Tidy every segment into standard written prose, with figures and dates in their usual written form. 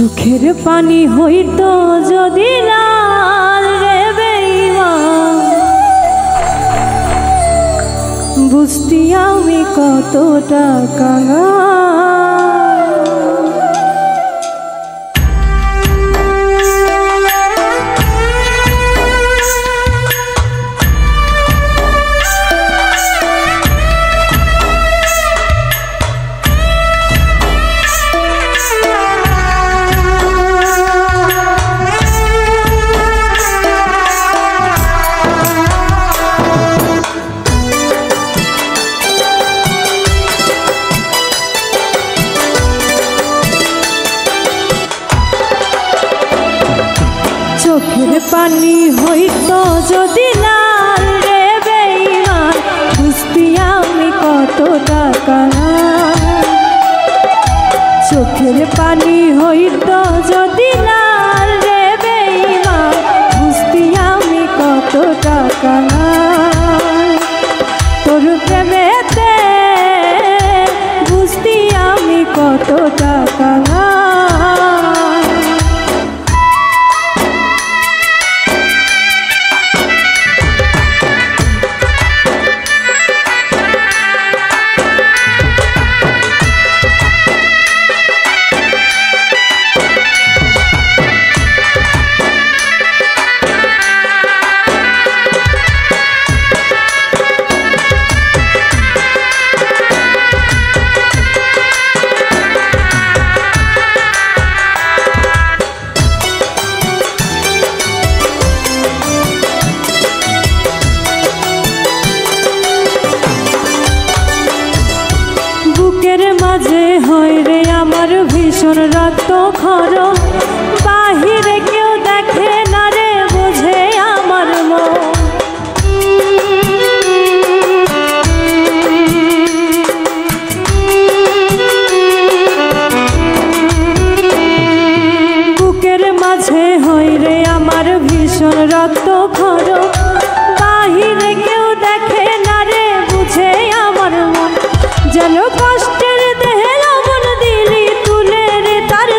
চোখের পানি হইতো যদি লাল রে বেঈমান, বুঝতি আমি কতটা কাঙাল। চোখের পানি হইতো যদি লাল রে বেঈমান, বুঝতি আমি কতটা কাঙাল। চোখের পানি হইতো যদি লাল রে বেঈমান, বুঝতি আমি কতটা কাঙাল। তোর প্রেমেতে বুঝতি আমি কতটা কাঙাল। বুকের মাঝে হয় রে আমার ভীষণ রক্ত খরণ, বাহিরে কেউ দেখে না রে বোঝে আমার মন। বুকের মাঝে হয় রে আমার ভীষণ রক্ত খরণ, বাহিরে কেউ দেখে না রে বুঝে আমার মন। যেন কষ্টের দেহে লবণ দিলি তুলে রে তার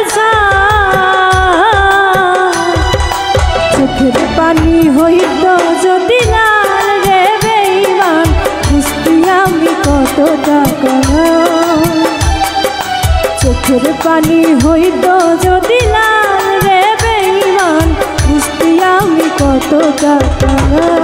চোখের পানি হইতো যদি লাল রে বেঈমান, বুঝতি আমি কতটা কাঙাল। চোখের পানি হইতো যদি লাল রে বেঈমান, বুঝতি আমি কতটা কাঙাল।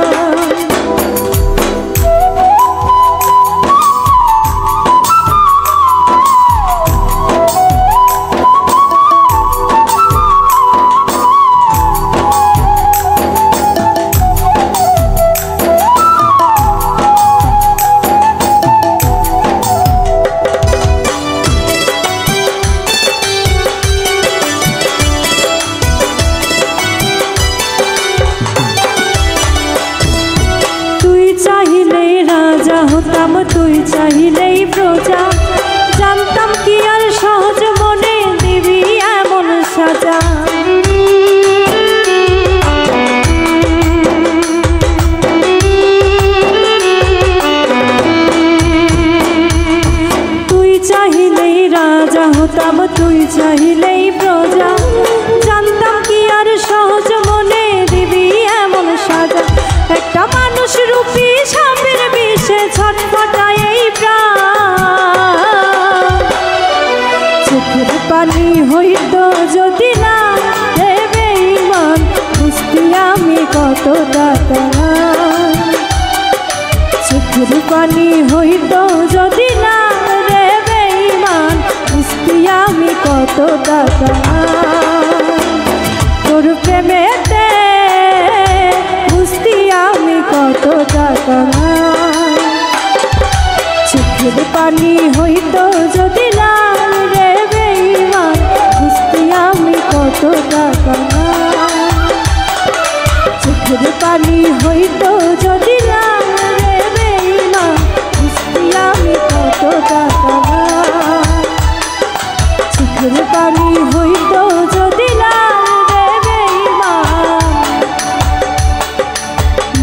চাহিলেই রাজা হতাম, তুই চাহিলেই প্রজা, জানতাম কি আর সহজ মনে দিবি এমন সাজা। তুই চাহিলেই রাজা হতাম, তুই চাহিলেই প্রজা, জানতাম কি আর সহজ মনে দিবি এমন সাজা। একটা মানুষ রূপী সাপের বিষে ছটফটায় এই প্রাণ, চোখের পানি হইতো যদি লাল রে বেঈমান, বুঝতি আমি কতটা কাঙাল। চোখের পানি হইতো যদি লাল রে বেঈমান, বুঝতি আমি কতটা কাঙাল। তোর প্রেমেতে বুঝতি আমি কতটা কাঙাল। চোখের পানি হইতো যদি লাল রে বেঈমান, বুঝতি আমি কতটা কাঙাল। চোখের পানি হইতো যদি লাল রে বেঈমান, বুঝতি আমি কতটা কাঙাল। চোখের পানি হইতো যদি লাল রে বেঈমান,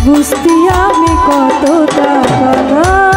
বুঝতি আমি কতটা কাঙাল।